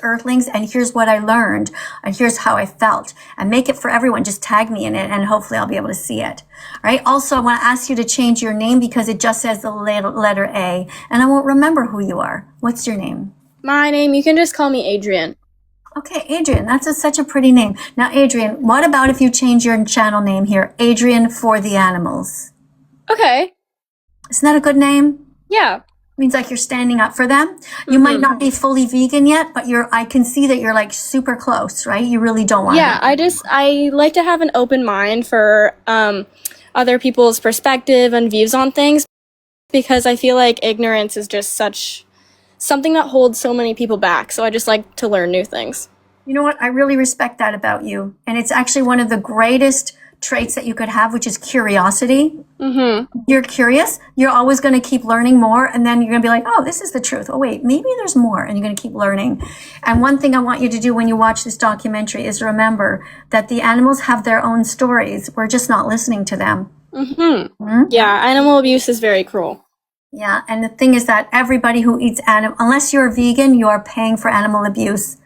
Earthlings, and here's what I learned, and here's how I felt, and make it for everyone. Just tag me in it, and hopefully I'll be able to see it. All right. Also, I want to ask you to change your name because it just says the letter A, and I won't remember who you are. What's your name? My name, you can just call me Adrian. Okay, Adrian, that's such a pretty name. Now, Adrian, what about if you change your channel name here? Adrian for the Animals. Okay. Isn't that a good name? Yeah. Means like you're standing up for them. You might not be fully vegan yet, but I can see that you're like super close, right? You really don't want to. I like to have an open mind for other people's perspective and views on things, because I feel like ignorance is just something that holds so many people back. So I just like to learn new things. You know what? I really respect that about you. And it's actually one of the greatest traits that you could have, which is curiosity. You're curious. You're always going to keep learning more. And then you're going to be like, oh, this is the truth. Oh, wait, maybe there's more. And you're going to keep learning. And one thing I want you to do when you watch this documentary is remember that the animals have their own stories. We're just not listening to them. Yeah, animal abuse is very cruel. Yeah, and the thing is that everybody who eats animal, unless you're a vegan, you are paying for animal abuse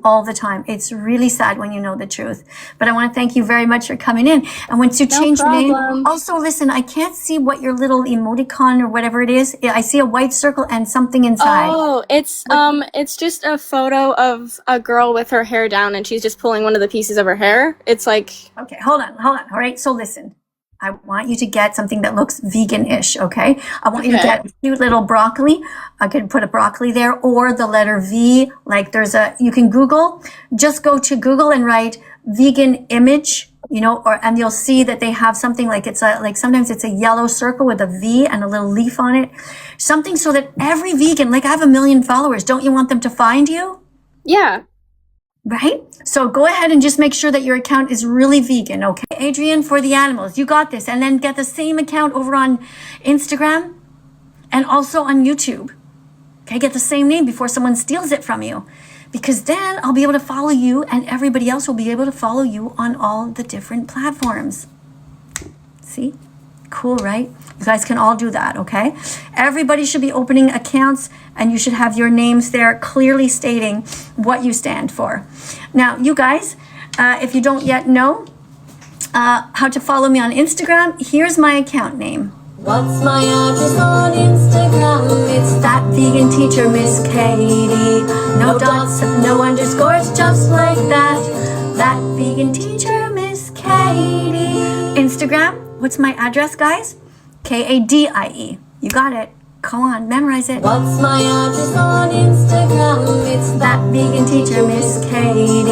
all the time. It's really sad when you know the truth. But I want to thank you very much for coming in. And once you change your name, also listen, I can't see what your little emoticon or whatever it is. I see a white circle and something inside. Oh, it's just a photo of a girl with her hair down, and she's just pulling one of the pieces of her hair. It's like... Okay, hold on. All right, so listen. I want you to get something that looks vegan-ish, okay? I want you to get a cute little broccoli. I could put a broccoli there, or the letter V. Like you can Google, just go to Google and write vegan image, and you'll see that they have something like sometimes it's a yellow circle with a V and a little leaf on it. Something so that every vegan, like I have 1 million followers, don't you want them to find you? Yeah. Right? So go ahead and just make sure that your account is really vegan, okay? Adrian for the Animals, you got this. And then get the same account over on Instagram and also on YouTube. Okay, get the same name before someone steals it from you. Because then I'll be able to follow you and everybody else will be able to follow you on all the different platforms. See? Cool, right? You guys can all do that, okay? Everybody should be opening accounts and you should have your names there clearly stating what you stand for. Now, you guys, if you don't yet know how to follow me on Instagram, here's my account name. What's my address on Instagram? It's That Vegan Teacher Miss Katie. No dots, no underscores, just like that. That Vegan Teacher Miss Katie. Instagram. What's my address, guys? Kadie. You got it. Come on, memorize it. What's my address on Instagram? It's That Vegan Teacher Miss Katie.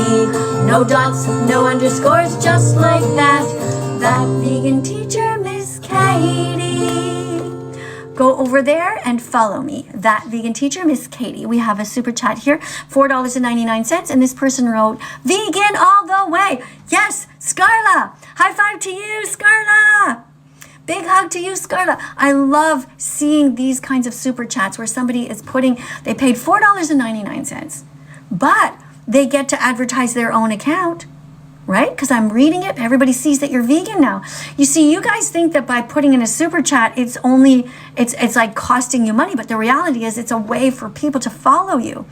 No dots, no underscores, just like that. That Vegan Teacher Miss Katie. Go over there and follow me. That Vegan Teacher Miss Katie. We have a super chat here, $4.99, and this person wrote, vegan all the way. Yes, Scarla. High five to you, Scarla. Big hug to you, Scarla. I love seeing these kinds of super chats where somebody is they paid $4.99, but they get to advertise their own account, right? Because I'm reading it. Everybody sees that you're vegan now. You see, you guys think that by putting in a super chat, it's like costing you money, but the reality is it's a way for people to follow you.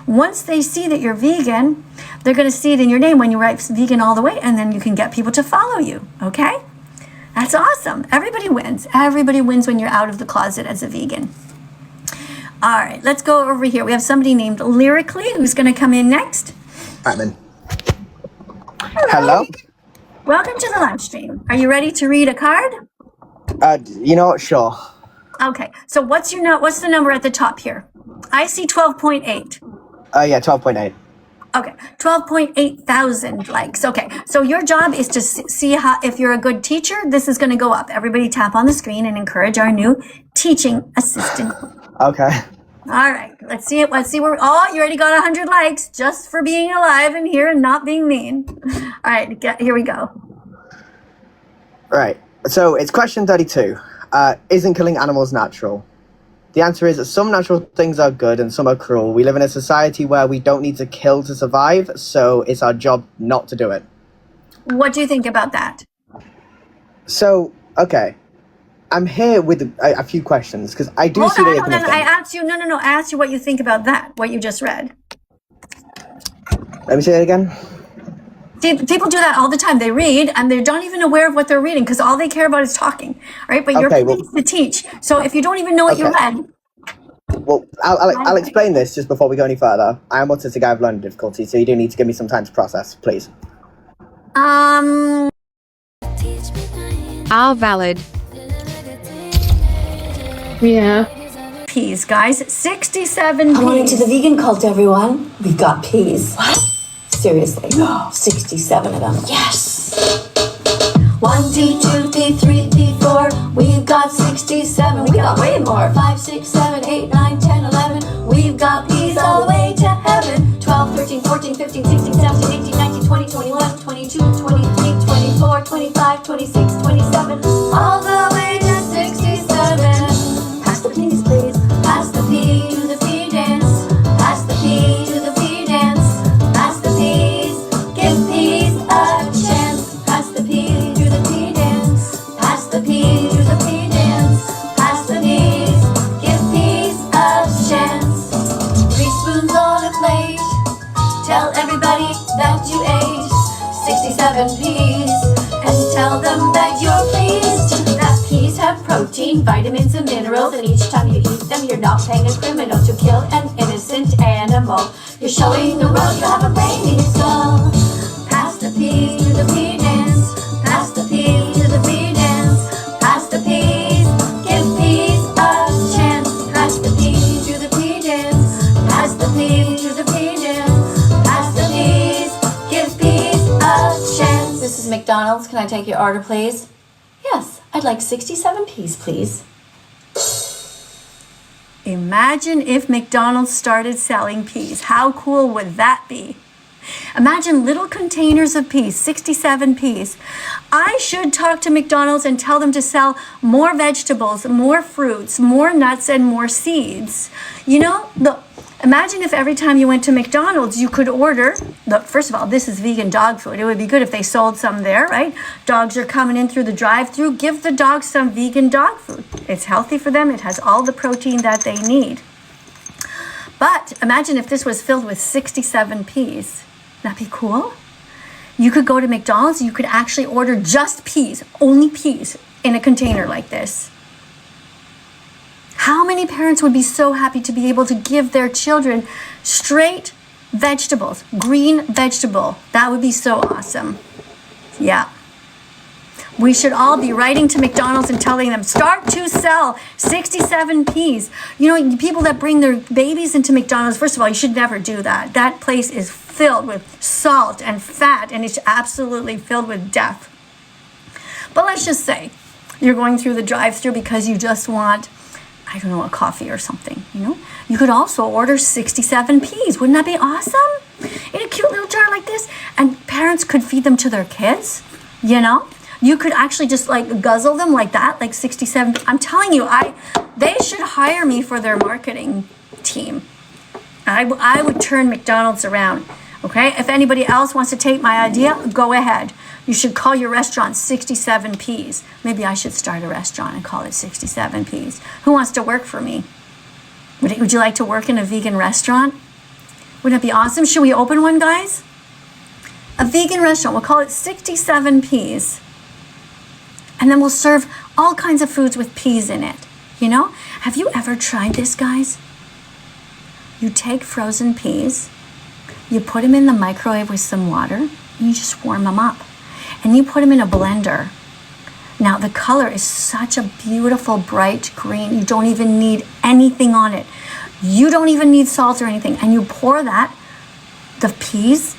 Once they see that you're vegan, they're going to see it in your name when you write vegan all the way, and then you can get people to follow you, okay? That's awesome. Everybody wins. Everybody wins when you're out of the closet as a vegan. All right, let's go over here. We have somebody named Lyrically who's going to come in next. Hello. Hello. Welcome to the live stream. Are you ready to read a card? Sure. Okay, so what's the number at the top here? I see 12.8. Yeah, 12.8. Okay, 12.8 thousand likes. Okay, so your job is to see if you're a good teacher, this is going to go up. Everybody tap on the screen and encourage our new teaching assistant. Okay. All right, let's see it. Let's see where, you already got 100 likes just for being alive and here and not being mean. All right, here we go. Right, so it's question 32. Isn't killing animals natural? The answer is that some natural things are good and some are cruel. We live in a society where we don't need to kill to survive, so it's our job not to do it. What do you think about that? So, okay. I'm here with a few questions, because I do see that... I asked you, no. I asked you what you think about that, what you just read. Let me say it again. People do that all the time. They read and they're not even aware of what they're reading because all they care about is talking, right? But you're Okay, paid to teach. So if you don't even know what you read, Well, I'll explain this just before we go any further. I am autistic. I have learning difficulties, so you do need to give me some time to process, please. Are valid. Yeah. peas, guys. 67 Come on peas. into the vegan cult, everyone. We've got peas. What? Seriously. 67 of them. Yes. 1, 2, 3, 3, 4. We've got 67. We got way more. 5, 6, 7, 8, 9, 10, 11. We've got peas all the way to heaven. 12, 13, 14, 15, 16, 17, 18, 19, 20, 21, 22, 23, 24, 25, 26, 27. All the way to 67. Pass the peas, please. Pass the pea to the pea dance. Pass the pea to the pea dance. Pass the peas. Give peas a chance. Pass the pea to the pea dance. Pass the pea to the pea dance. Pass the peas. Give peas a chance. 3 spoons on a plate. Tell everybody that you ate 67 peas. And tell them that you're pleased that peas have protein, vitamins, and minerals. And each time you eat them, you're not paying a criminal to kill an innocent animal. You're showing the world you have a brain in your skull. Pass the peas to the pea dance. Pass the peas to the pea dance. Pass the peas. Give peas a chance. Pass the peas to the pea dance. Pass the peas to the pea dance. Pass the peas. Give peas a chance. This is McDonald's. Can I take your order, please? Yes, I'd like 67 peas, please. Imagine if McDonald's started selling peas. How cool would that be? Imagine little containers of peas, 67 peas. I should talk to McDonald's and tell them to sell more vegetables, more fruits, more nuts, and more seeds. You know, imagine if every time you went to McDonald's, you could order, first of all, this is vegan dog food. It would be good if they sold some there, right? Dogs are coming in through the drive-thru. Give the dogs some vegan dog food. It's healthy for them. It has all the protein that they need. But imagine if this was filled with 67 peas. That'd be cool. You could go to McDonald's, you could actually order just peas, only peas, in a container like this. How many parents would be so happy to be able to give their children straight vegetables, green vegetable? That would be so awesome. Yeah. We should all be writing to McDonald's and telling them, start to sell 67 peas. You know, people that bring their babies into McDonald's, first of all, you should never do that. That place is filled with salt and fat, and it's absolutely filled with death. But let's just say you're going through the drive-thru because you just want, I don't know, a coffee or something, you know? You could also order 67 peas. Wouldn't that be awesome? In a cute little jar like this. And parents could feed them to their kids, you know? You could actually just like guzzle them like that, like 67. I'm telling you, they should hire me for their marketing team. I would turn McDonald's around, okay? If anybody else wants to take my idea, go ahead. You should call your restaurant 67 peas. Maybe I should start a restaurant and call it 67 peas. Who wants to work for me? Would you like to work in a vegan restaurant? Wouldn't it be awesome? Should we open one, guys? A vegan restaurant. We'll call it 67 peas. And then we'll serve all kinds of foods with peas in it. You know? Have you ever tried this, guys? You take frozen peas, you put them in the microwave with some water, and you just warm them up. And you put them in a blender. Now, the color is such a beautiful, bright green. You don't even need anything on it. You don't even need salt or anything. And you pour that, the peas,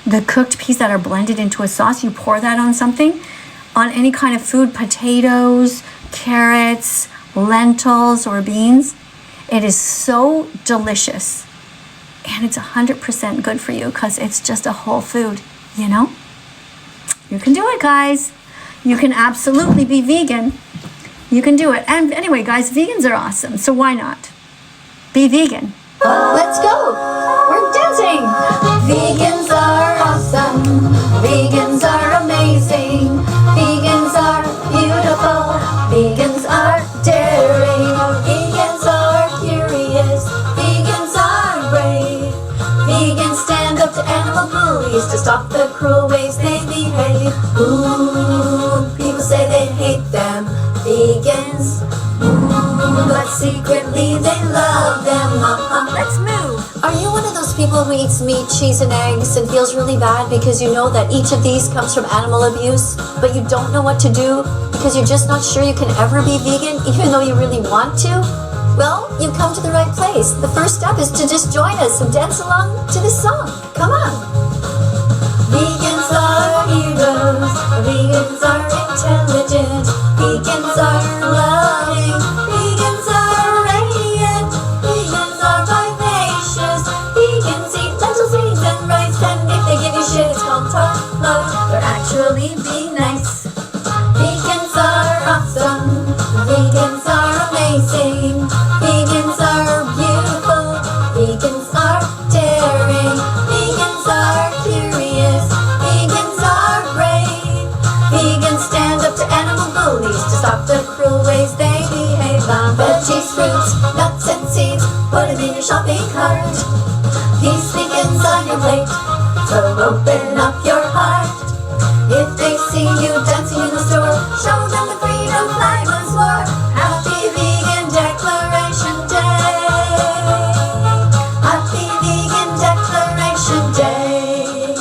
the cooked peas that are blended into a sauce, you pour that on something, on any kind of food, potatoes, carrots, lentils, or beans. It is so delicious. And it's 100% good for you because it's just a whole food, you know? You can do it, guys. You can absolutely be vegan. You can do it. And anyway, guys, vegans are awesome. So why not? Be vegan. Let's go. We're dancing. Vegans are awesome. Vegans are amazing. Vegans are beautiful. Vegans are daring. Vegans are curious. Vegans are brave. Vegans stand up to animal bullies to stop the cruel ways they behave. Ooh, people say they hate them, vegans. Ooh, but secretly they love them. Let's move. Are you one of those people who eats meat, cheese, and eggs and feels really bad because you know that each of these comes from animal abuse, but you don't know what to do because you're just not sure you can ever be vegan even though you really want to? Well, you've come to the right place. The first step is to just join us and dance along to this song. Come on. Vegans are heroes. Vegans are intelligent. Vegans are loving. Vegans are radiant. Vegans are vivacious. Vegans eat lentils, beans, and rice. And if they give you shit, it's called tough love. They're actually being nice. Vegans are awesome. Vegans are amazing. Vegans are beautiful. Vegans are daring. Vegans are curious. Vegans are brave. Vegans stand up to animal bullies to stop the cruel ways they behave. Veggies, fruits, nuts, and seeds, put them in your shopping cart. These vegans on your plate, so open up your heart. If they see you dancing in the store, show them the freedom flag once more. Happy Vegan Declaration Day. Happy Vegan Declaration Day.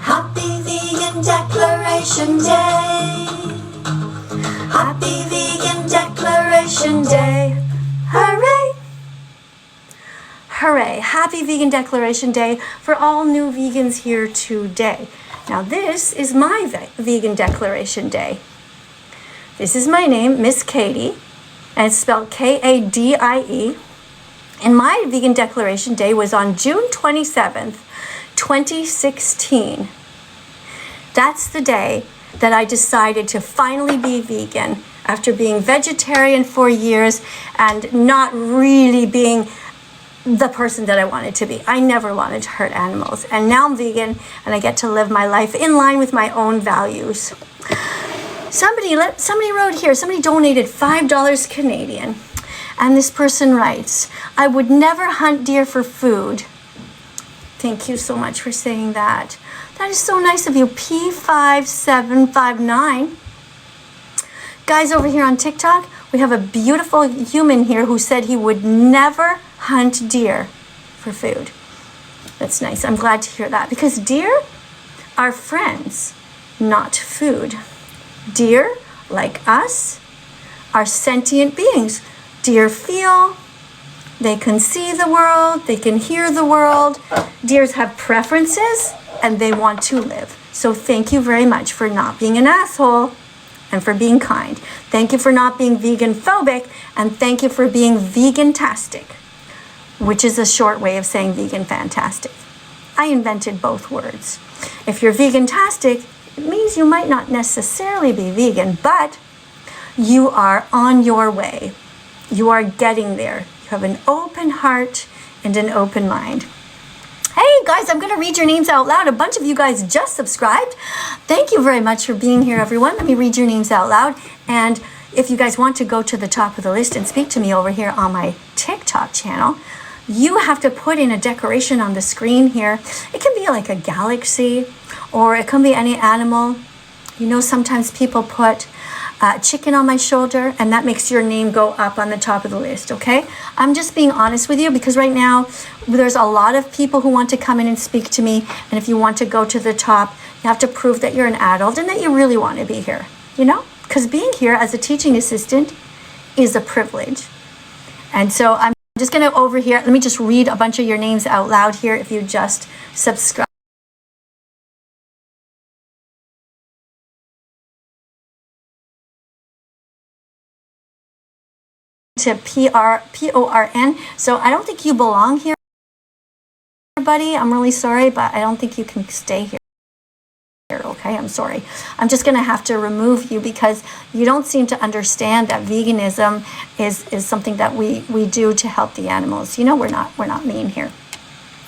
Happy Vegan Declaration Day. Happy Vegan Declaration Day. Hooray! Hooray. Happy Vegan Declaration Day for all new vegans here today. Now this is my Vegan Declaration Day. This is my name, Miss Katie, and it's spelled Kadie. And my Vegan Declaration Day was on June 27th, 2016. That's the day that I decided to finally be vegan after being vegetarian for years and not really being the person that I wanted to be. I never wanted to hurt animals. And now I'm vegan and I get to live my life in line with my own values. Somebody wrote here, somebody donated $5 Canadian. And this person writes, I would never hunt deer for food. Thank you so much for saying that. That is so nice of you. P5759. Guys over here on TikTok, we have a beautiful human here who said he would never hunt deer for food. That's nice. I'm glad to hear that because deer are friends, not food. Deer, like us, are sentient beings. Deer feel, they can see the world, they can hear the world. Deers have preferences and they want to live. So thank you very much for not being an asshole and for being kind. Thank you for not being vegan phobic, and thank you for being vegan-tastic, which is a short way of saying vegan fantastic. I invented both words. If you're vegan-tastic, it means you might not necessarily be vegan, but you are on your way. You are getting there. You have an open heart and an open mind. Hey guys, I'm going to read your names out loud. A bunch of you guys just subscribed. Thank you very much for being here, everyone. Let me read your names out loud. And if you guys want to go to the top of the list and speak to me over here on my TikTok channel, you have to put in a decoration on the screen here. It can be like a galaxy, or it can be any animal. You know, sometimes people put chicken on my shoulder, and that makes your name go up on the top of the list, okay? I'm just being honest with you because right now there's a lot of people who want to come in and speak to me, and if you want to go to the top, you have to prove that you're an adult and that you really want to be here, you know? Because being here as a teaching assistant is a privilege. And so I'm just going to over here, let me just read a bunch of your names out loud here if you just subscribe to PORN. So I don't think you belong here, buddy. I'm really sorry, but I don't think you can stay here. Okay, I'm sorry. I'm just going to have to remove you because you don't seem to understand that veganism is something that we do to help the animals. You know, we're not mean here.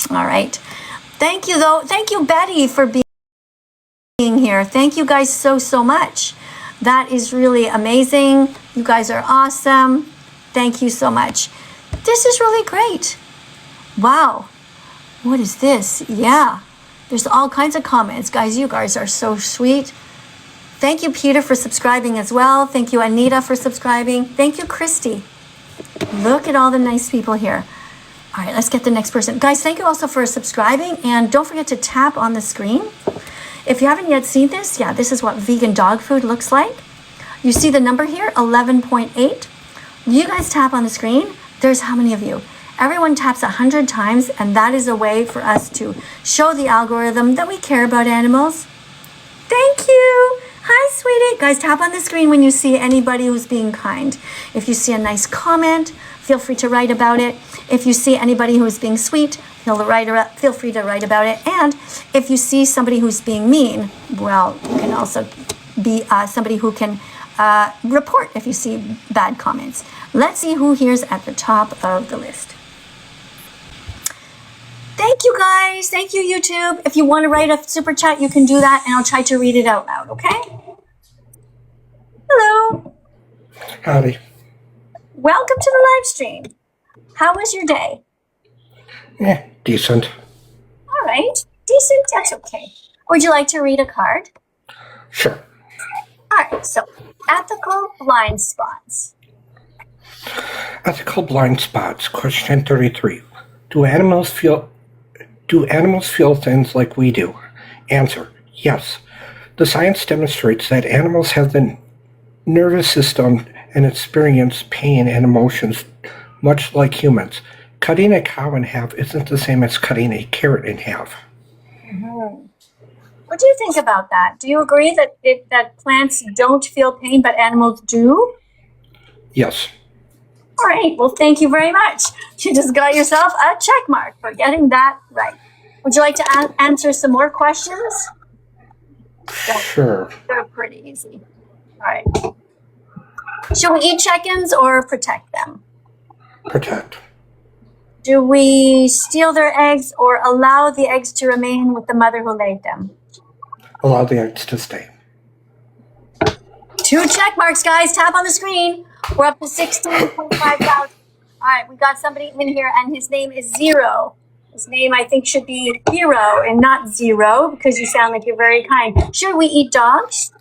All right. Thank you though. Thank you, Betty, for being here. Thank you guys so much. That is really amazing. You guys are awesome. Thank you so much. This is really great. Wow. What is this? Yeah. There's all kinds of comments. Guys, you guys are so sweet. Thank you, Peter, for subscribing as well. Thank you, Anita, for subscribing. Thank you, Christy. Look at all the nice people here. All right, let's get the next person. Guys, thank you also for subscribing. And don't forget to tap on the screen. If you haven't yet seen this, yeah, this is what vegan dog food looks like. You see the number here, 11.8. You guys tap on the screen. There's how many of you? Everyone taps 100 times, and that is a way for us to show the algorithm that we care about animals. Thank you. Hi, sweetie. Guys, tap on the screen when you see anybody who's being kind. If you see a nice comment, feel free to write about it. If you see anybody who's being sweet, feel free to write about it. And if you see somebody who's being mean, well, you can also be somebody who can report if you see bad comments. Let's see who here's at the top of the list. Thank you, guys. Thank you, YouTube. If you want to write a super chat, you can do that, and I'll try to read it out loud, okay? Hello. Howdy. Welcome to the live stream. How was your day? Decent. All right. Decent. That's okay. Would you like to read a card? Sure. All right. So, ethical blind spots. Ethical blind spots. Question 33. Do animals feel things like we do? Answer: yes. The science demonstrates that animals have the nervous system and experience pain and emotions much like humans. Cutting a cow in half isn't the same as cutting a carrot in half. Mm-hmm. What do you think about that? Do you agree that plants don't feel pain, but animals do? Yes. All right. Well, thank you very much. You just got yourself a check mark for getting that right. Would you like to answer some more questions? Sure. They're pretty easy. All right. Should we eat chickens or protect them? Protect. Do we steal their eggs or allow the eggs to remain with the mother who laid them? Allow the eggs to stay. 2 check marks, guys. Tap on the screen. We're up to 16.5 thousand. All right, we got somebody in here, and his name is Zero. His name, I think, should be Hero and not Zero, because you sound like you're very kind. Should we eat dogs?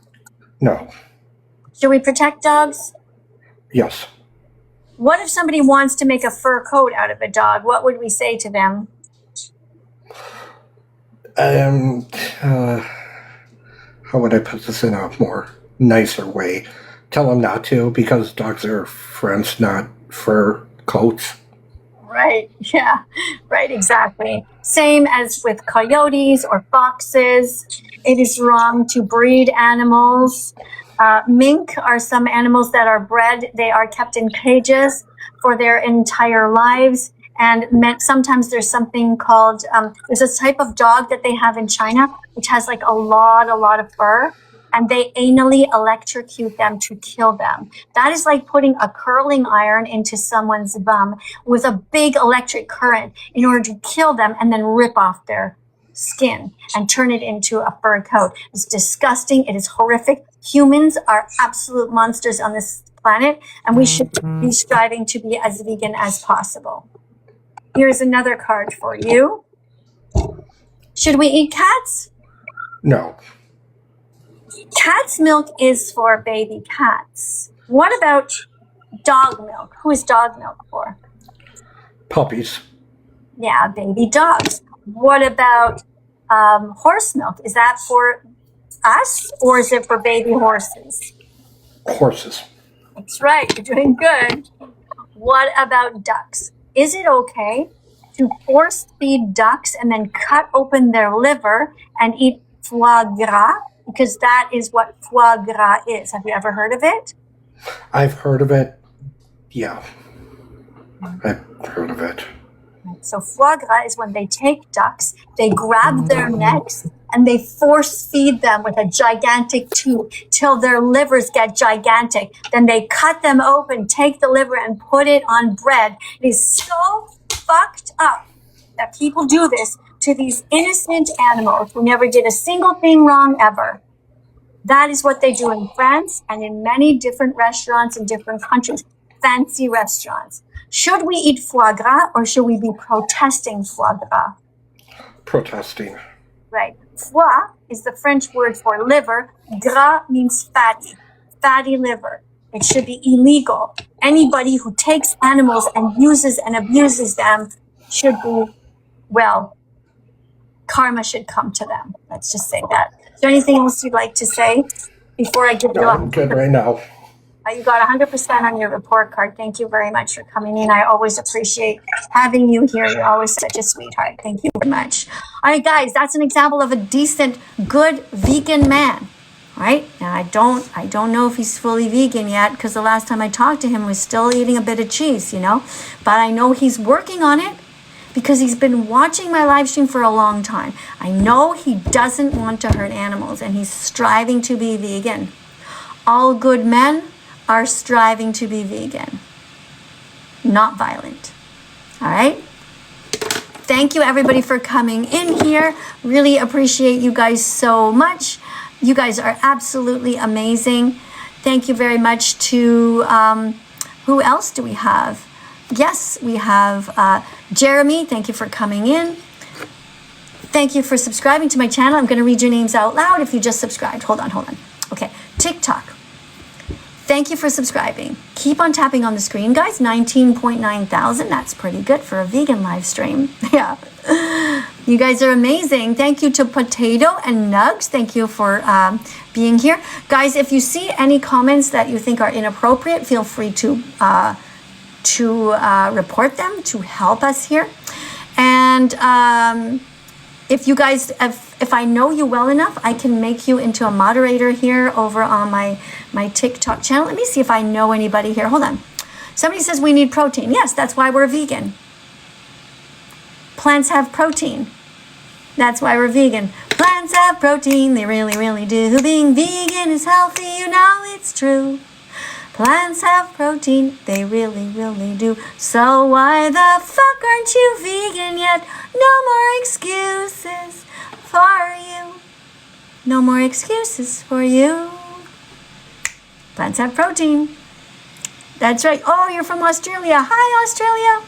No. Should we protect dogs? Yes. What if somebody wants to make a fur coat out of a dog? What would we say to them? How would I put this in a more nicer way? Tell them not to, because dogs are friends, not fur coats. Right, yeah, right, exactly. Same as with coyotes or foxes. It is wrong to breed animals. Mink are some animals that are bred. They are kept in cages for their entire lives. And sometimes there's something called, there's a type of dog that they have in China, which has like a lot of fur. And they anally electrocute them to kill them. That is like putting a curling iron into someone's bum with a big electric current in order to kill them and then rip off their skin and turn it into a fur coat. It's disgusting. It is horrific. Humans are absolute monsters on this planet, and we should be striving to be as vegan as possible. Here's another card for you. Should we eat cats? No. Cat's milk is for baby cats. What about dog milk? Who is dog milk for? Puppies. Yeah, baby dogs. What about horse milk? Is that for us or is it for baby horses? Horses. That's right. You're doing good. What about ducks? Is it okay to force feed ducks and then cut open their liver and eat foie gras? Because that is what foie gras is. Have you ever heard of it? I've heard of it. Yeah. I've heard of it. So foie gras is when they take ducks, they grab their necks, and they force feed them with a gigantic tube till their livers get gigantic. Then they cut them open, take the liver, and put it on bread. It is so fucked up that people do this to these innocent animals who never did a single thing wrong ever. That is what they do in France and in many different restaurants in different countries, fancy restaurants. Should we eat foie gras or should we be protesting foie gras? protesting. Right. Foie is the French word for liver. Gras means fatty, fatty liver. It should be illegal. Anybody who takes animals and uses and abuses them should be, well, karma should come to them. Let's just say that. Is there anything else you'd like to say before I give you No, up? I'm good right now. You got 100% on your report card. Thank you very much for coming in. I always appreciate having you here. You're always such a sweetheart. Thank you very much. All right, guys, that's an example of a decent, good vegan man. All right. Now I don't know if he's fully vegan yet because the last time I talked to him he was still eating a bit of cheese, but I know he's working on it because he's been watching my live stream for a long time. I know he doesn't want to hurt animals and he's striving to be vegan. All good men are striving to be vegan, not violent. All right. Thank you everybody for coming in here. Really appreciate you guys so much. You guys are absolutely amazing. Thank you very much to, who else do we have? Yes, we have Jeremy. Thank you for coming in. Thank you for subscribing to my channel. I'm going to read your names out loud if you just subscribed. Hold on. Okay, TikTok. Thank you for subscribing. Keep on tapping on the screen, guys. 19.9 thousand. That's pretty good for a vegan live stream. Yeah. You guys are amazing. Thank you to Potato and Nugs. Thank you for being here. Guys, if you see any comments that you think are inappropriate, feel free to report them to help us here. And if you guys, if I know you well enough, I can make you into a moderator here over on my TikTok channel. Let me see if I know anybody here. Hold on. Somebody says we need protein. Yes, that's why we're vegan. Plants have protein. That's why we're vegan. Plants have protein. They really, really do. Being vegan is healthy. You know it's true. Plants have protein. They really, really do. So why the fuck aren't you vegan yet? No more excuses for you. No more excuses for you. Plants have protein. That's right. Oh, you're from Australia. Hi, Australia.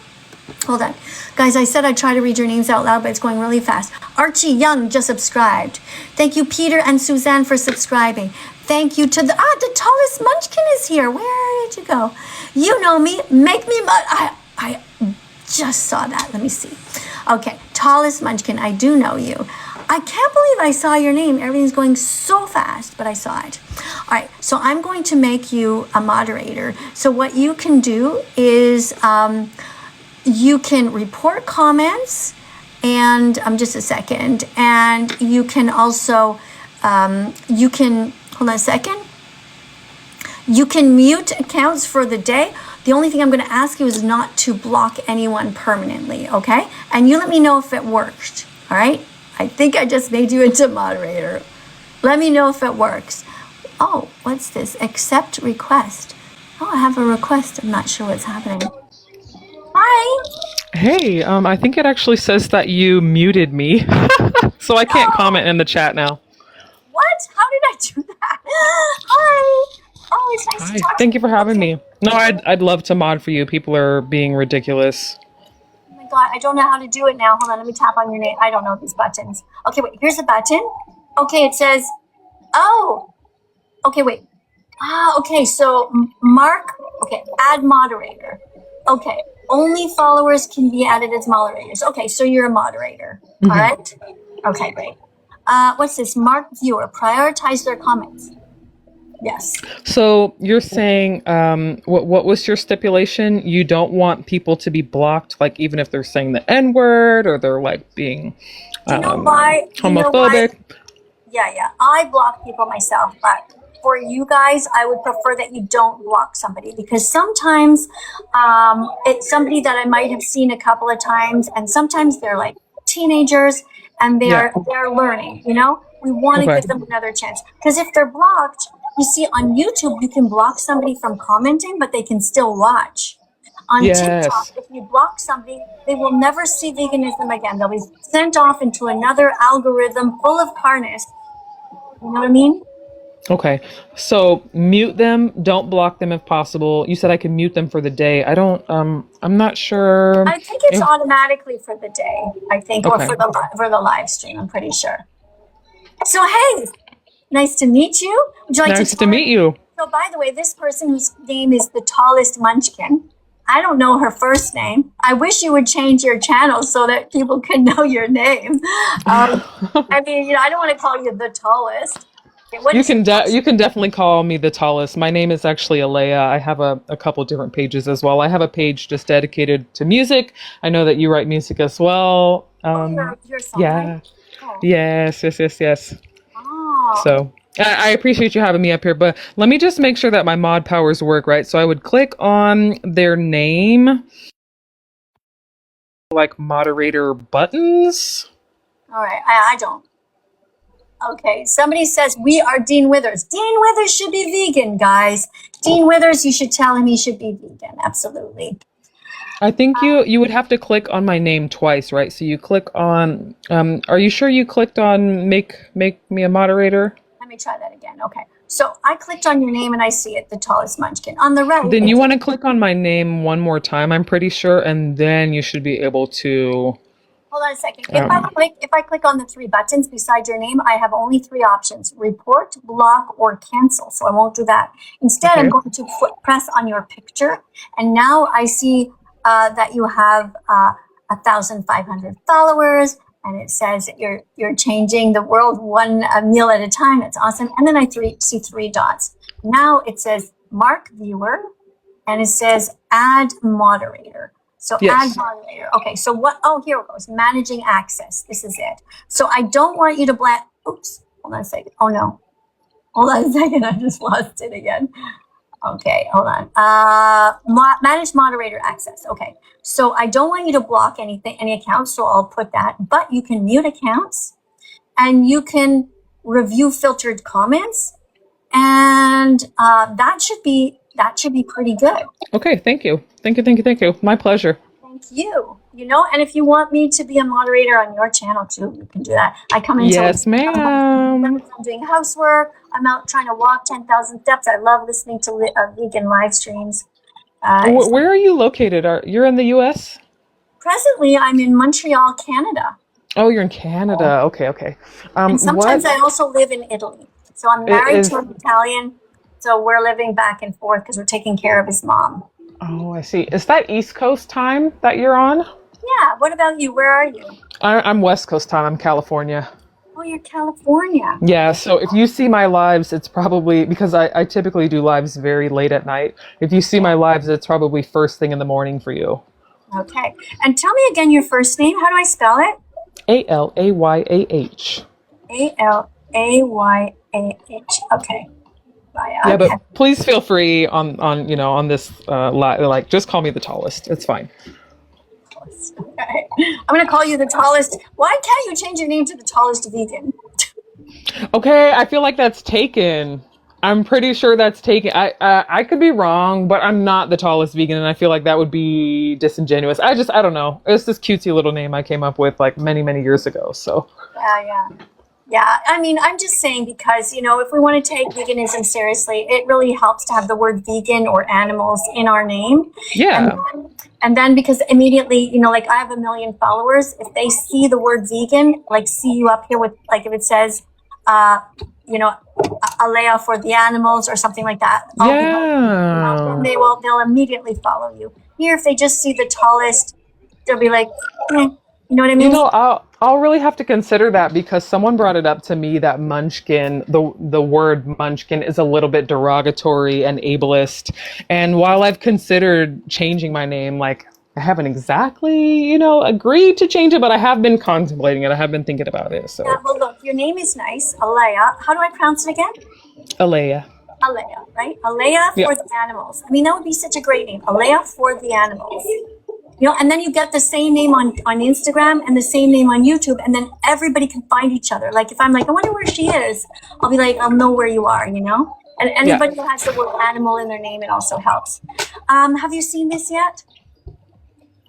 Hold on. Guys, I said I'd try to read your names out loud, but it's going really fast. Archie Young just subscribed. Thank you, Peter and Suzanne, for subscribing. Thank you to the tallest munchkin is here. Where did you go? You know me. Make me I just saw that. Let me see. Okay, tallest munchkin. I do know you. I can't believe I saw your name. Everything's going so fast, but I saw it. All right, so I'm going to make you a moderator. So what you can do is you can report comments and just a second. And you can also, hold on a second. You can mute accounts for the day. The only thing I'm going to ask you is not to block anyone permanently, okay? And you let me know if it worked, all right? I think I just made you into moderator. Let me know if it works. Oh, what's this? Accept request. Oh, I have a request. I'm not sure what's happening. Hi. Hey, I think it actually says that you muted me, so I can't comment in the chat now. What? How did I do that? Hi. Oh, it's nice Hi, to talk to thank you for having Okay. me. No, I'd love to mod for you. People are being ridiculous. Oh my God, I don't know how to do it now. Hold on, let me tap on your name. I don't know these buttons. Okay, wait, here's a button. Okay, it says, oh, okay, wait. Okay, so Mark, okay, add moderator. Okay, only followers can be added as moderators. Okay, so you're a moderator, all right? Okay, great. What's this? Mark viewer, prioritize their comments. Yes. So you're saying, what was your stipulation? You don't want people to be blocked, like even if they're saying the N word or they're like being Do you know why? homophobic. Yeah. I block people myself, but for you guys, I would prefer that you don't block somebody because sometimes it's somebody that I might have seen a couple of times, and sometimes they're like teenagers and they're learning. You know, we want to Okay. give them another chance because if they're blocked, you see on YouTube you can block somebody from commenting, but they can still watch. On TikTok, Yes. if you block somebody, they will never see veganism again. They'll be sent off into another algorithm full of carnage. You know what I mean? Okay. So mute them. Don't block them if possible. You said I can mute them for the day. I don't. I'm not sure. I think it's if- automatically for the day. I think, or Okay. for the live stream. I'm pretty sure. So hey, nice to meet you. Would you like Nice to tell meet you. So by the way, this person whose name is the tallest munchkin. I don't know her first name. I wish you would change your channel so that people can know your name. I mean, I don't want to call you the tallest. Okay, what You is can your- you can definitely call me the tallest. My name is actually Alea. I have a couple different pages as well. I have a page just dedicated to music. I know that you write music as well. your song, Yeah. right? Oh. Yes. Oh. So I appreciate you having me up here, but let me just make sure that my mod powers work, right? So I would click on their name, like moderator buttons. All right. I don't. Okay. Somebody says we are Dean Withers. Dean Withers should be vegan, guys. Dean Withers, you should tell him he should be vegan. Absolutely. I think you would have to click on my name twice, right? So you click on. Are you sure you clicked on make me a moderator? Let me try that again. Okay. So I clicked on your name and I see it, the tallest munchkin. On the right. Then you want to click on my name one more time, I'm pretty sure, and then you should be able to. Hold on a second. If I click on the three buttons beside your name, I have only three options: report, block, or cancel. So I won't do that. Instead, I'm Okay. going to press on your picture, and now I see that you have 1,500 followers, and it says that you're changing the world one meal at a time. That's awesome. And then I see three dots. Now it says mark viewer, and it says add moderator. So Yes. add moderator. Okay, so what? Oh, here it goes. Managing access. This is it. So I don't want you to oops, hold on a second. Oh no. Hold on a second. I just lost it again. Okay, hold on. Manage moderator access. Okay, so I don't want you to block any accounts, so I'll put that. But you can mute accounts, and you can review filtered comments, and that should be pretty good. Okay, thank you. My pleasure. Thank you. And if you want me to be a moderator on your channel too, you can do that. I come into Yes, ma'am. I'm doing housework. I'm out trying to walk 10,000 steps. I love listening to vegan live streams. Where are you located? You're in the U.S.? Presently, I'm in Montreal, Canada. Oh, you're in Canada. Okay. And sometimes I also live in Italy. So I'm married to an Italian. So we're living back and forth because we're taking care of his mom. Oh, I see. Is that East Coast time that you're on? Yeah. What about you? Where are you? I'm West Coast time. I'm California. Oh, you're California. Yeah, so if you see my lives, it's probably because I typically do lives very late at night. If you see my lives, it's probably first thing in the morning for you. Okay. And tell me again your first name. How do I spell it? Alayah. Alayah. Okay. Yeah, but please feel free on this like just call me the tallest. It's fine. Okay. I'm gonna call you the tallest. Why can't you change your name to the tallest vegan? Okay, I feel like that's taken. I'm pretty sure that's taken. I could be wrong, but I'm not the tallest vegan, and I feel like that would be disingenuous. I don't know. It's this cutesy little name I came up with like many years ago. So Yeah. I mean, I'm just saying because if we want to take veganism seriously, it really helps to have the word vegan or animals in our name. yeah. And then because immediately, like I have 1 million followers, if they see the word vegan, like see you up here with, like if it says, Alea for the animals or something like that. Yeah. They'll immediately follow you. Here, if they just see the tallest, they'll be like, you know what I mean? I'll really have to consider that because someone brought it up to me that munchkin, the word munchkin is a little bit derogatory and ableist. And while I've considered changing my name, like I haven't exactly, agreed to change it, but I have been contemplating it. I have been thinking about it. So Yeah, well, look, your name is nice, Alea. How do I pronounce it again? Alea. Alea, right? Alea for Yeah. the animals. I mean, that would be such a great name. Alea for the animals. And then you get the same name on Instagram and the same name on YouTube, and then everybody can find each other. Like if I'm like, I wonder where she is, I'll be like, I'll know where you are, And anybody who has the word animal in their name, it also helps. Have you seen this yet?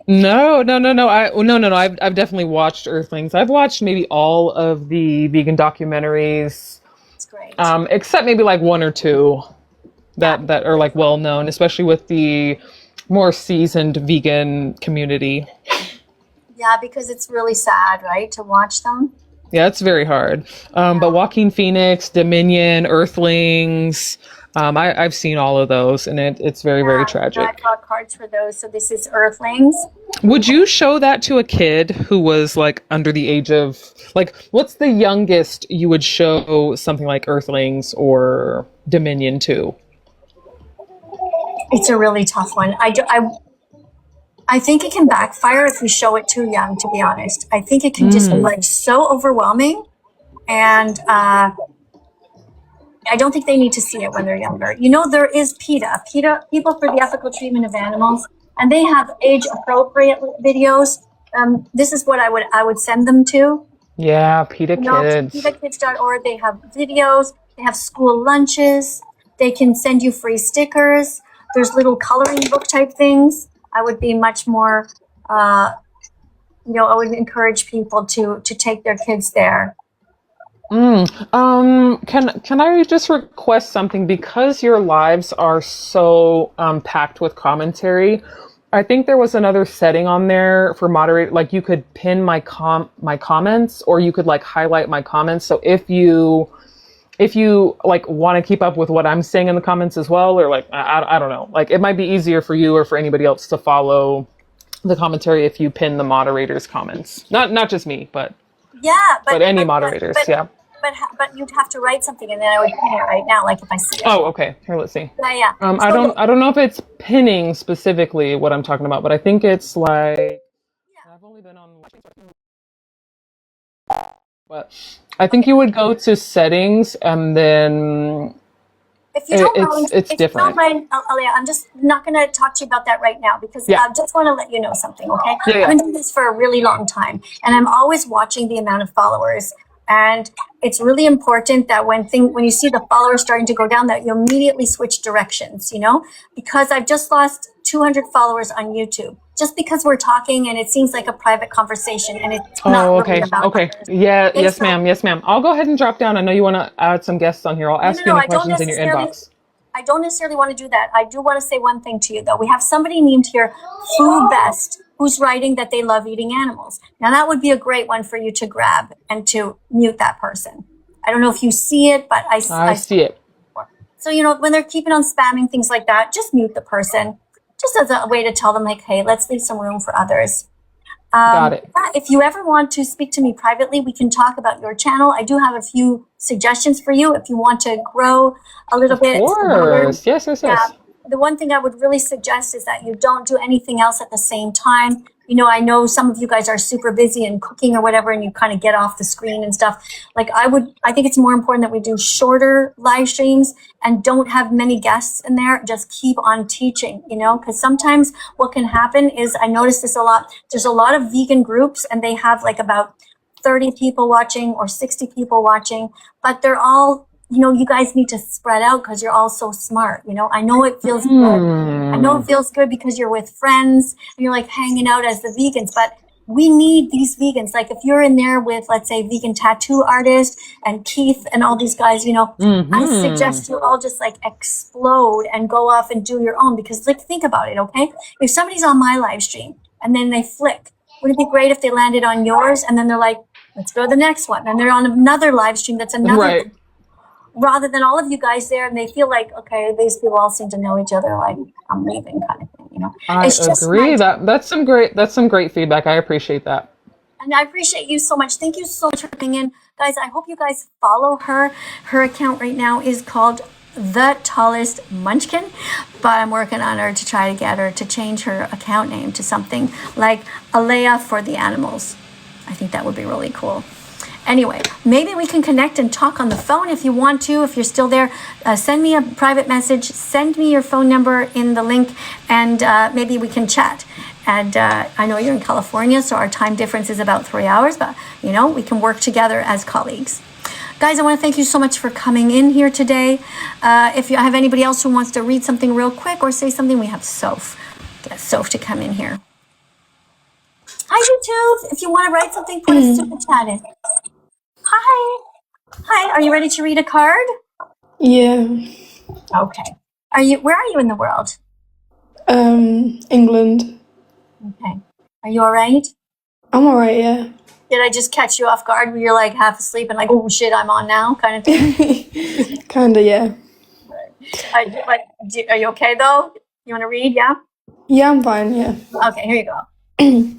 No. No. I've definitely watched Earthlings. I've watched maybe all of the vegan documentaries. It's great. except maybe like one or two that are like well known, especially with the more seasoned vegan community. Yeah, because it's really sad, right, to watch them. Yeah, it's very hard. But Joaquin Phoenix, Dominion, Earthlings, I've seen all of those, and it's very, very tragic. I got cards for those. So this is Earthlings. Would you show that to a kid who was like under the age of, like, what's the youngest you would show something like Earthlings or Dominion to? It's a really tough one. I think it can backfire if you show it too young, to be honest. I think it can just be like so overwhelming. And I don't think they need to see it when they're younger. You know, there is PETA, People for the Ethical Treatment of Animals, and they have age appropriate videos. This is what I would send them to. Yeah, PETA Kids. PETAkids.org. They have videos, they have school lunches, they can send you free stickers. There's little coloring book type things. I would be much more, I would encourage people to take their kids there. Can I just request something? Because your lives are so packed with commentary, I think there was another setting on there for moderate, like you could pin my comments, or you could like highlight my comments. So if you like want to keep up with what I'm saying in the comments as well, or like, I don't know, like it might be easier for you or for anybody else to follow the commentary if you pin the moderator's comments. Not just me, but any moderators. But you'd have to write something, and then I would pin it right now, like if I see it. Oh, okay. Here, let's see. Yeah. I don't know if it's pinning specifically what I'm talking about, but I think it's like, I've only been on, but I think you would go to settings and then if you don't mind, it's different. If you don't mind, Alea, I'm just not going to talk to you about that right now because I just want to let you know something, okay? Yeah. I've been doing this for a really long time, and I'm always watching the amount of followers. And it's really important that when you see the followers starting to go down, that you immediately switch directions, because I've just lost 200 followers on YouTube just because we're talking and it seems like a private conversation and it's not really about others. Yeah, yes, ma'am. I'll go ahead and drop down. I know you want to add some guests on here. I'll ask you any questions in your inbox. I don't necessarily want to do that. I do want to say one thing to you, though. We have somebody named here, Food Best, who's writing that they love eating animals. Now, that would be a great one for you to grab and to mute that person. I don't know if you see it, but I see it. So, when they're keeping on spamming things like that, just mute the person, just as a way to tell them, like, hey, let's leave some room for others. Got it. If you ever want to speak to me privately, we can talk about your channel. I do have a few suggestions for you if you want to grow a little bit. Of course. Yes. The one thing I would really suggest is that you don't do anything else at the same time. I know some of you guys are super busy and cooking or whatever, and you kind of get off the screen and stuff. Like I think it's more important that we do shorter live streams and don't have many guests in there. Just keep on teaching, because sometimes what can happen is, I notice this a lot. There's a lot of vegan groups and they have like about 30 people watching or 60 people watching, but they're all, you guys need to spread out because you're all so smart. I know it feels good. I know it feels good because you're with friends and you're like hanging out as the vegans, but we need these vegans. Like if you're in there with, let's say, vegan tattoo artist and Keith and all these guys, I suggest you all just like explode and go off and do your own, because like, think about it. Okay. If somebody's on my live stream and then they flick, would it be great if they landed on yours and then they're like, let's go to the next one. And they're on another live stream that's another right. Rather than all of you guys there and they feel like, okay, these people all seem to know each other, like I'm leaving kind of thing, I agree. That's some great feedback. I appreciate that. And I appreciate you so much. Thank you so much for coming in. Guys, I hope you guys follow her. Her account right now is called The Tallest Munchkin, but I'm working on her to try to get her to change her account name to something like Alea for the Animals. I think that would be really cool. Anyway, maybe we can connect and talk on the phone if you want to. If you're still there, send me a private message. Send me your phone number in the link, and maybe we can chat. And I know you're in California, so our time difference is about 3 hours, but, we can work together as colleagues. Guys, I want to thank you so much for coming in here today. If you have anybody else who wants to read something real quick or say something, we have Soph. Get Soph to come in here. Hi, YouTube. If you want to write something, put a super chat in. Hi. Hi, are you ready to read a card? Yeah. Okay. Where are you in the world? England. Okay. Are you all right? I'm alright, yeah. Did I just catch you off guard where you're like half asleep and like, oh shit, I'm on now kind of thing? Kinda, yeah. Are you okay though? You want to read? Yeah? Yeah, I'm fine, yeah. Okay, here you go.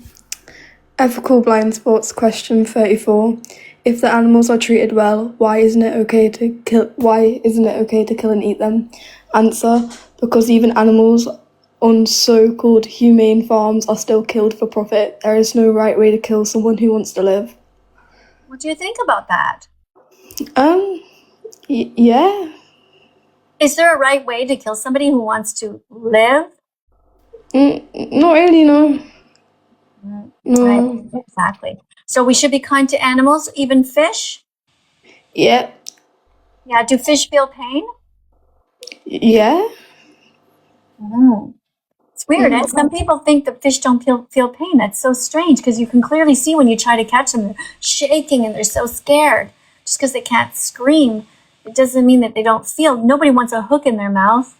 Ethical blind spots question 34. If the animals are treated well, why isn't it okay to kill and eat them? Answer: because even animals on so-called humane farms are still killed for profit. There is no right way to kill someone who wants to live. What do you think about that? Yeah. Is there a right way to kill somebody who wants to live? Not really, no. No. Right, exactly. So we should be kind to animals, even fish? Yeah. Yeah, do fish feel pain? Yeah. It's weird. And some people think that fish don't feel pain. That's so strange because you can clearly see when you try to catch them, they're shaking and they're so scared. Just because they can't scream, it doesn't mean that they don't feel. Nobody wants a hook in their mouth.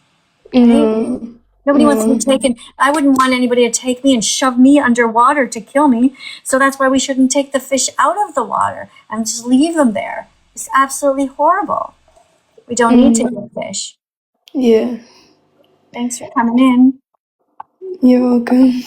Right? Nobody wants to be taken. I wouldn't want anybody to take me and shove me underwater to kill me. So that's why we shouldn't take the fish out of the water and just leave them there. It's absolutely horrible. We don't need to kill fish. Yeah. Thanks for coming in. You're welcome.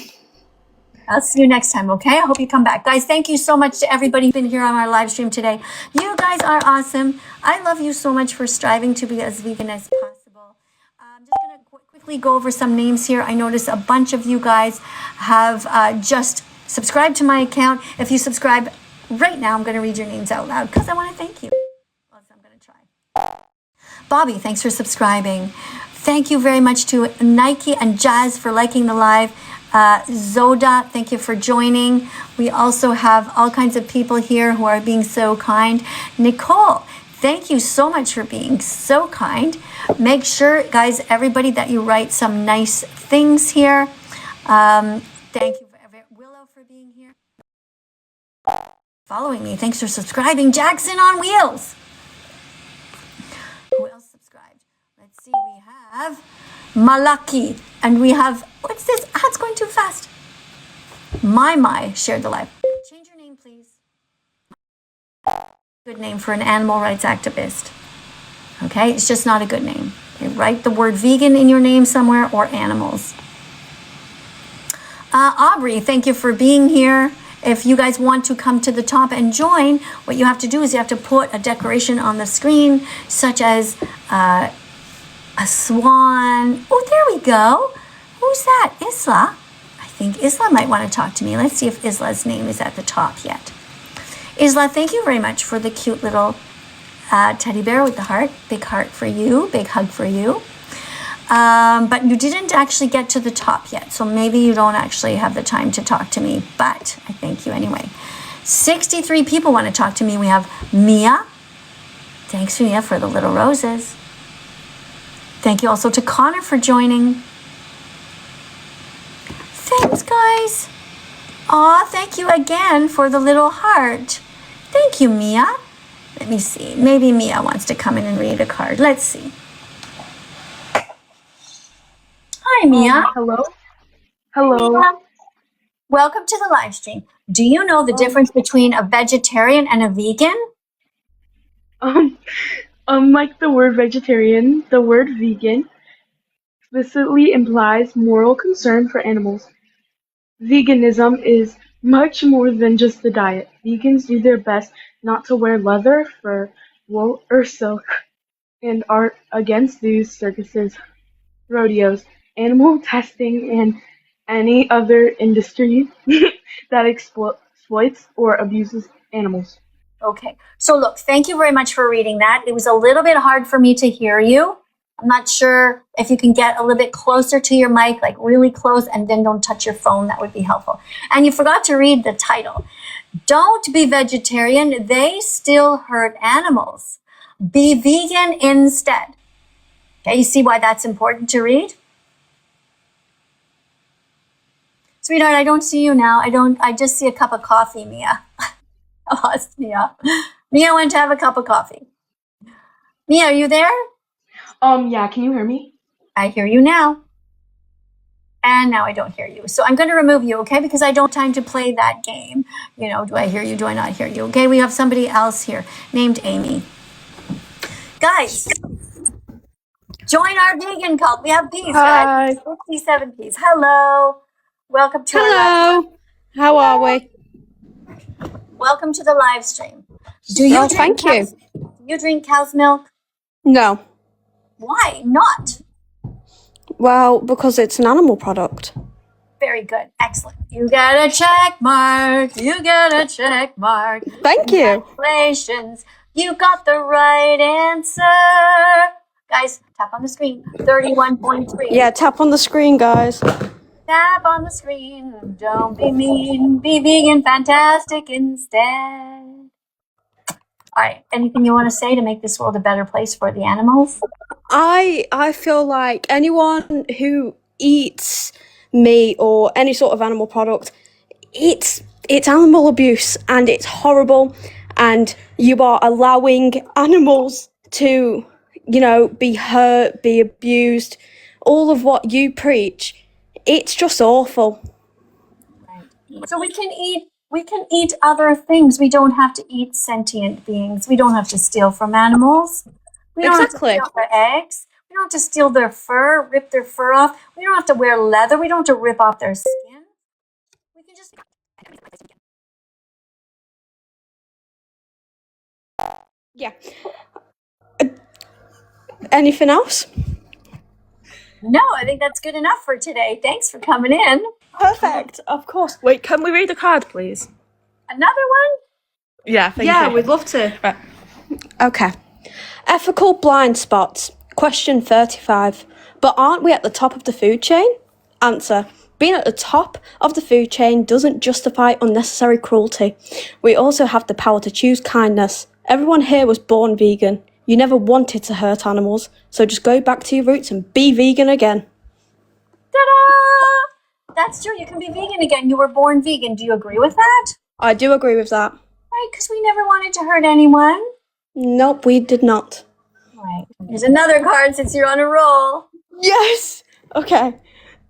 I'll see you next time, okay? I hope you come back. Guys, thank you so much to everybody who's been here on our live stream today. You guys are awesome. I love you so much for striving to be as vegan as possible. I'm just going to quickly go over some names here. I notice a bunch of you guys have just subscribed to my account. If you subscribe right now, I'm going to read your names out loud because I want to thank you. Well, I'm going to try. Bobby, thanks for subscribing. Thank you very much to Nike and Jazz for liking the live. Zoda, thank you for joining. We also have all kinds of people here who are being so kind. Nicole, thank you so much for being so kind. Make sure, guys, everybody, that you write some nice things here. Thank you, Willow, for being here. Following me. Thanks for subscribing. Jackson on Wheels. Who else subscribed? Let's see. We have Malaki. And we have, what's this? Ah, it's going too fast. My shared the live. Change your name, please. Good name for an animal rights activist. Okay, it's just not a good name. Okay, write the word vegan in your name somewhere or animals. Aubrey, thank you for being here. If you guys want to come to the top and join, what you have to do is you have to put a decoration on the screen, such as a swan. Oh, there we go. Who's that? Isla? I think Isla might want to talk to me. Let's see if Isla's name is at the top yet. Isla, thank you very much for the cute little teddy bear with the heart. Big heart for you. Big hug for you. But you didn't actually get to the top yet, so maybe you don't actually have the time to talk to me, but I thank you anyway. 63 people want to talk to me. We have Mia. Thanks, Mia, for the little roses. Thank you also to Connor for joining. Thanks, guys. Aw, thank you again for the little heart. Thank you, Mia. Let me see. Maybe Mia wants to come in and read a card. Let's see. Hi, Mia. Hello. Hello. Mia. Welcome to the live stream. Do you know the difference between a vegetarian and a vegan? Like the word vegetarian, the word vegan explicitly implies moral concern for animals. Veganism is much more than just a diet. Vegans do their best not to wear leather, fur, wool, or silk, and are against zoos, circuses, rodeos, animal testing, and any other industry that exploits or abuses animals. Okay. So look, thank you very much for reading that. It was a little bit hard for me to hear you. I'm not sure if you can get a little bit closer to your mic, like really close, and then don't touch your phone. That would be helpful. And you forgot to read the title. Don't be vegetarian. They still hurt animals. Be vegan instead. Okay, you see why that's important to read? Sweetheart, I don't see you now. I just see a cup of coffee, Mia. I lost Mia. Mia went to have a cup of coffee. Mia, are you there? Yeah, can you hear me? I hear you now. And now I don't hear you. So I'm going to remove you, okay? Because I don't have time to play that game. You know, do I hear you? Do I not hear you? Okay, we have somebody else here named Amy. Guys, join our vegan cult. We have peas, guys. 57 peas. Hello. Welcome to our live. Hello. How are we? Welcome to the live stream. Do you drink thank you. Do you drink cow's milk? No. Why not? Well, because it's an animal product. Very good. Excellent. You get a check mark. You get a check mark. Thank you. Congratulations. You got the right answer. Guys, tap on the screen. 31.3. Yeah, tap on the screen, guys. Tap on the screen. Don't be mean. Be vegan fantastic instead. All right. Anything you want to say to make this world a better place for the animals? I feel like anyone who eats meat or any sort of animal product, it's animal abuse and it's horrible, and you are allowing animals to, you know, be hurt, be abused, all of what you preach. It's just awful. So we can eat other things. We don't have to eat sentient beings. We don't have to steal from animals. We don't Exactly. have to steal their eggs. We don't have to steal their fur, rip their fur off. We don't have to wear leather. We don't have to rip off their skin. We can just... Yeah. Anything else? No, I think that's good enough for today. Thanks for coming in. Perfect, of course. Wait, can we read the card, please? Another one? Yeah, thank Yeah, you. we'd love to. Right. Okay. Ethical blind spots. Question 35. But aren't we at the top of the food chain? Answer. Being at the top of the food chain doesn't justify unnecessary cruelty. We also have the power to choose kindness. Everyone here was born vegan. You never wanted to hurt animals, so just go back to your roots and be vegan again. Ta-da! That's true. You can be vegan again. You were born vegan. Do you agree with that? I do agree with that. Right, because we never wanted to hurt anyone. Nope, we did not. Right. Here's another card since you're on a roll. Yes! Okay.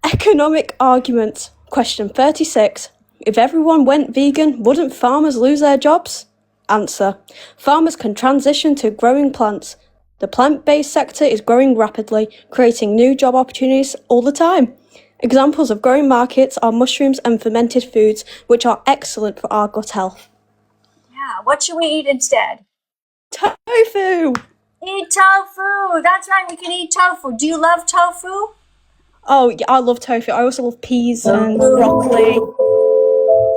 Economic argument. Question 36. If everyone went vegan, wouldn't farmers lose their jobs? Answer. Farmers can transition to growing plants. The plant-based sector is growing rapidly, creating new job opportunities all the time. Examples of growing markets are mushrooms and fermented foods, which are excellent for our gut health. Yeah, what should we eat instead? Tofu! Eat tofu. That's right, we can eat tofu. Do you love tofu? Oh, yeah, I love tofu. I also love peas and broccoli.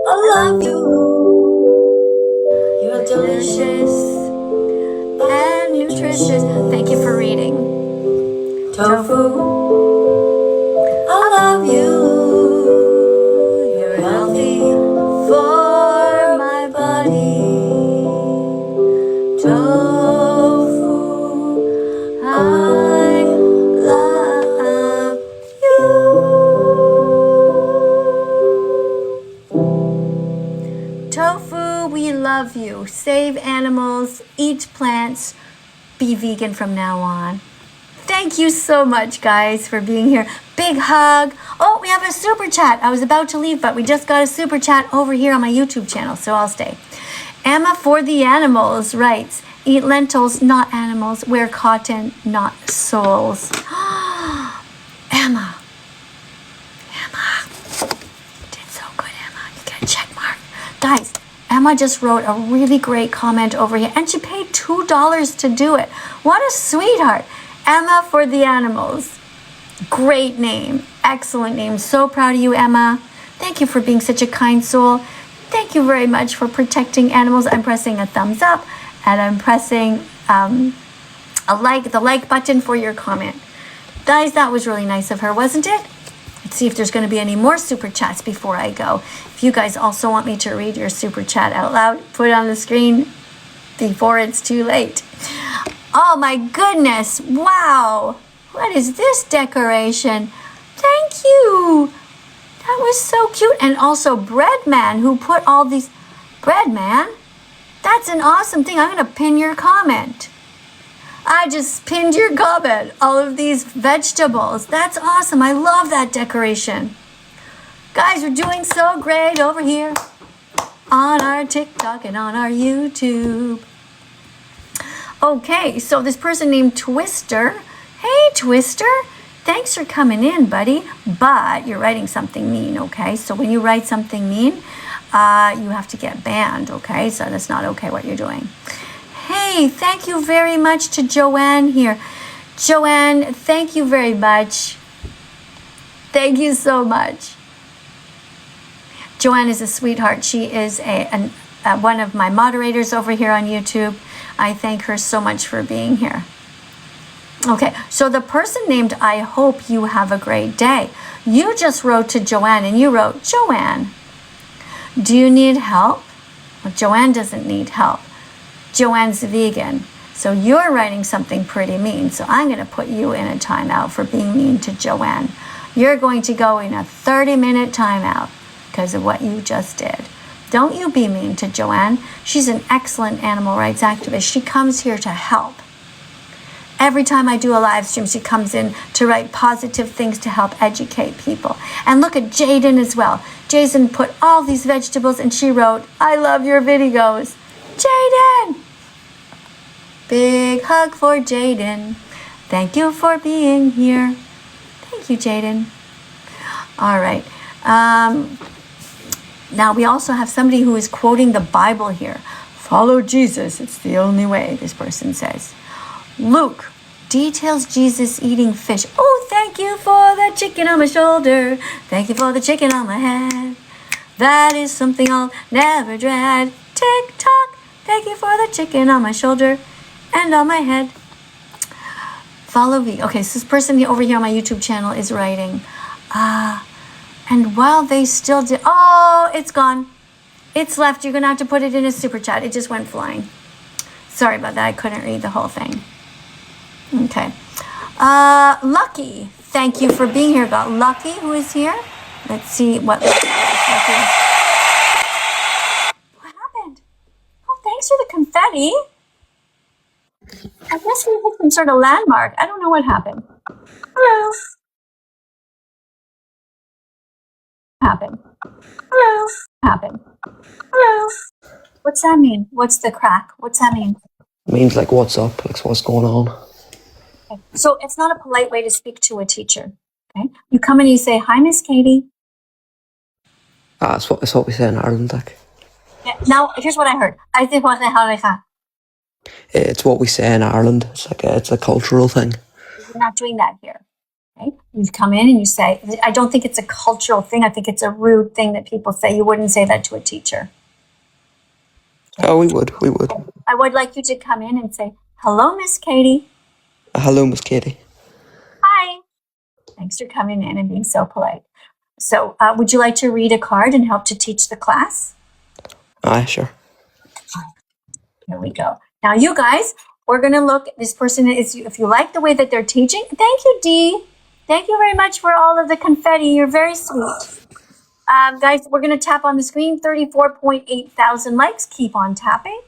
I love you. You're delicious. And nutritious. Thank you for reading. Tofu. I love you. You're healthy for my body. Tofu. I love you. Tofu, we love you. Save animals, eat plants, be vegan from now on. Thank you so much, guys, for being here. Big hug. Oh, we have a super chat. I was about to leave, but we just got a super chat over here on my YouTube channel, so I'll stay. Emma for the Animals writes, eat lentils, not animals. Wear cotton, not souls. Emma. Did so good, Emma. You get a check mark. Guys, Emma just wrote a really great comment over here, and she paid $2 to do it. What a sweetheart. Emma for the Animals. Great name. Excellent name. So proud of you, Emma. Thank you for being such a kind soul. Thank you very much for protecting animals. I'm pressing a thumbs up, and I'm pressing the like button for your comment. Guys, that was really nice of her, wasn't it? Let's see if there's going to be any more super chats before I go. If you guys also want me to read your super chat out loud, put it on the screen before it's too late. Oh my goodness, wow. What is this decoration? Thank you. That was so cute. And also Breadman, who put all these... Breadman? That's an awesome thing. I'm going to pin your comment. I just pinned your comment. All of these vegetables. That's awesome. I love that decoration. Guys, we're doing so great over here on our TikTok and on our YouTube. Okay, so this person named Twister. Hey, Twister. Thanks for coming in, buddy. But you're writing something mean, okay? So when you write something mean, you have to get banned, okay? So that's not okay what you're doing. Hey, thank you very much to Joanne here. Joanne, thank you very much. Thank you so much. Joanne is a sweetheart. She is one of my moderators over here on YouTube. I thank her so much for being here. Okay, so the person named I hope you have a great day. You just wrote to Joanne and you wrote, Joanne, do you need help? Well, Joanne doesn't need help. Joanne's vegan. So you're writing something pretty mean. So I'm going to put you in a timeout for being mean to Joanne. You're going to go in a 30-minute timeout because of what you just did. Don't you be mean to Joanne. She's an excellent animal rights activist. She comes here to help. Every time I do a live stream, she comes in to write positive things to help educate people. And look at Jaden as well. Jason put all these vegetables and she wrote, I love your videos. Jaden! Big hug for Jaden. Thank you for being here. Thank you, Jaden. All right. Now we also have somebody who is quoting the Bible here. Follow Jesus. It's the only way, this person says. Luke details Jesus eating fish. Oh, thank you for the chicken on my shoulder. Thank you for the chicken on my head. That is something I'll never dread. Tick tock. Thank you for the chicken on my shoulder and on my head. Follow me. Okay, so this person over here on my YouTube channel is writing. And while they still did, oh, it's gone. It's left. You're gonna have to put it in a super chat. It just went flying. Sorry about that. I couldn't read the whole thing. Okay. Lucky, thank you for being here. Got Lucky, who is here. Let's see what Lucky is. What happened? Oh, thanks for the confetti. I guess we hit some sort of landmark. I don't know what happened. Hello. Happened. Hello. Happened. Hello. What's that mean? What's the crack? What's that mean? It means like what's up, like what's going on. Okay. So it's not a polite way to speak to a teacher. Okay. You come in and you say, hi, Miss Katie. It's what we say in Ireland, like. Yeah, now here's what I heard. It's what we say in Ireland. It's a cultural thing. We're not doing that here. Okay? You come in and you say, I don't think it's a cultural thing. I think it's a rude thing that people say. You wouldn't say that to a teacher. Okay? Oh, we would. I would like you to come in and say, hello, Miss Katie. Hello, Miss Katie. Hi. Thanks for coming in and being so polite. So would you like to read a card and help to teach the class? Aye, sure. Here we go. Now, you guys, we're going to look. This person is, if you like the way that they're teaching, thank you, Dee. Thank you very much for all of the confetti. You're very sweet. Guys, we're going to tap on the screen. 34.8 thousand likes. Keep on tapping.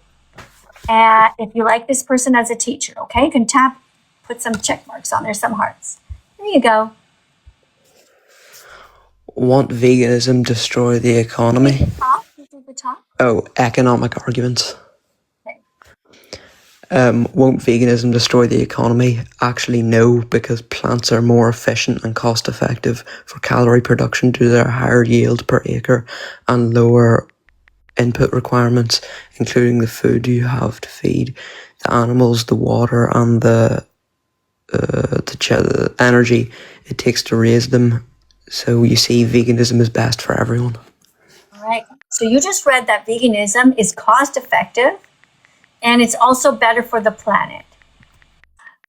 And if you like this person as a teacher, okay, you can tap, put some check marks on there, some hearts. There you go. Won't veganism destroy the economy? The top. Oh, economic arguments. Won't veganism destroy the economy? Actually, no, because plants are more efficient and cost effective for calorie production due to their higher yield per acre and lower input requirements, including the food you have to feed the animals, the water, and the energy it takes to raise them. So you see, veganism is best for everyone. All right. So you just read that veganism is cost effective. And it's also better for the planet.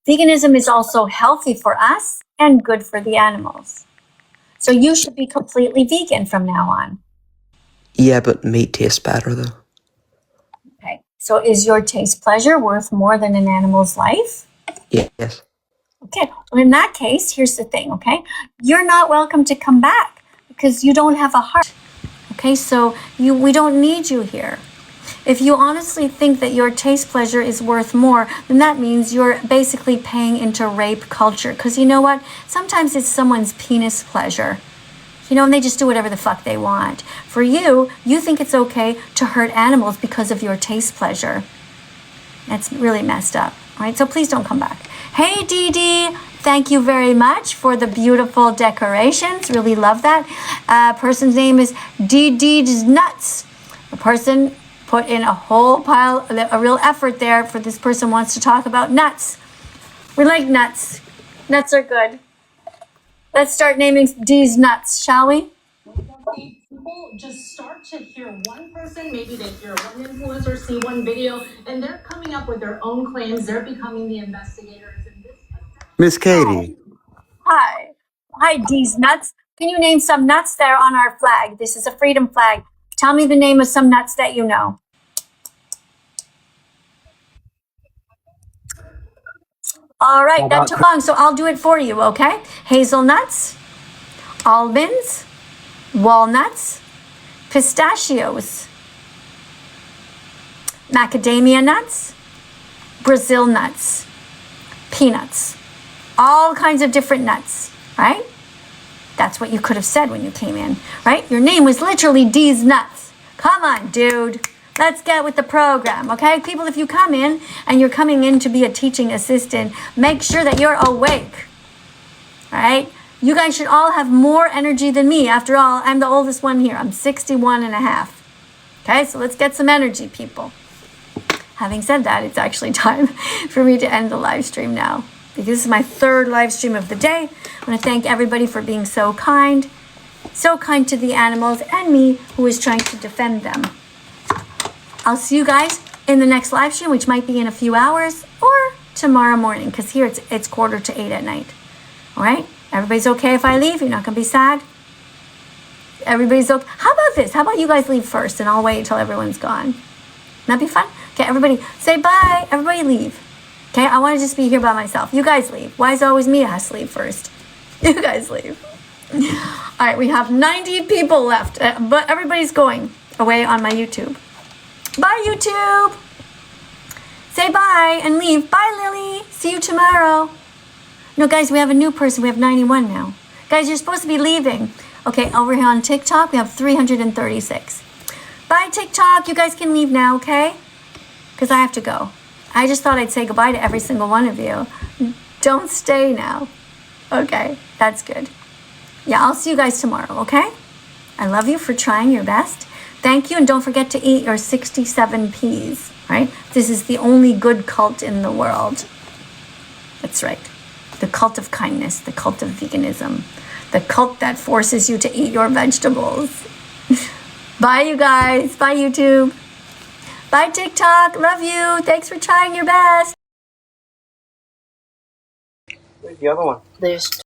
Veganism is also healthy for us and good for the animals. So you should be completely vegan from now on. Yeah, but meat tastes better though. Okay. So is your taste pleasure worth more than an animal's life? Yes. Okay. Well, in that case, here's the thing, okay? You're not welcome to come back because you don't have a heart. Okay, so we don't need you here. If you honestly think that your taste pleasure is worth more, then that means you're basically paying into rape culture. Because you know what? Sometimes it's someone's penis pleasure. You know, and they just do whatever the fuck they want. For you, you think it's okay to hurt animals because of your taste pleasure. That's really messed up. All right, so please don't come back. Hey, Dee Dee. Thank you very much for the beautiful decorations. Really love that. Person's name is Dee Dee's Nuts. The person put in a whole pile, a real effort there for this person wants to talk about nuts. We like nuts. Nuts are good. Let's start naming Dee's nuts, shall we? People just start to hear one person, maybe they hear one influencer, see one video, and they're coming up with their own claims. They're becoming the investigators. And this Miss Katie. Hi. Hi, Dee's nuts. Can you name some nuts there on our flag? This is a freedom flag. Tell me the name of some nuts that you know. All right, that took long, so I'll do it for you, okay? Hazelnuts, almonds, walnuts, pistachios, macadamia nuts, Brazil nuts, peanuts, all kinds of different nuts, right? That's what you could have said when you came in, right? Your name was literally Dee's Nuts. Come on, dude. Let's get with the program, okay? People, if you come in and you're coming in to be a teaching assistant, make sure that you're awake, all right? You guys should all have more energy than me. After all, I'm the oldest one here. I'm 61 and a half. Okay, so let's get some energy, people. Having said that, it's actually time for me to end the live stream now, because this is my third live stream of the day. I want to thank everybody for being so kind to the animals and me who is trying to defend them. I'll see you guys in the next live stream, which might be in a few hours or tomorrow morning, because here it's 7:45 at night. All right? Everybody's okay if I leave? You're not going to be sad? Everybody's okay? How about this? How about you guys leave first and I'll wait until everyone's gone? That'd be fun? Okay, everybody say bye. Everybody leave. Okay, I want to just be here by myself. You guys leave. Why is it always me that has to leave first? You guys leave. All right, we have 90 people left, but everybody's going away on my YouTube. Bye, YouTube. Say bye and leave. Bye, Lily. See you tomorrow. No, guys, we have a new person. We have 91 now. Guys, you're supposed to be leaving. Okay, over here on TikTok, we have 336. Bye, TikTok. You guys can leave now, okay? Because I have to go. I just thought I'd say goodbye to every single one of you. Don't stay now. Okay, that's good. Yeah, I'll see you guys tomorrow, okay? I love you for trying your best. Thank you, and don't forget to eat your 67 peas, right? This is the only good cult in the world. That's right. The cult of kindness, the cult of veganism, the cult that forces you to eat your vegetables. Bye, you guys. Bye, YouTube. Bye, TikTok. Love you. Thanks for trying your best. Where's the other one? There's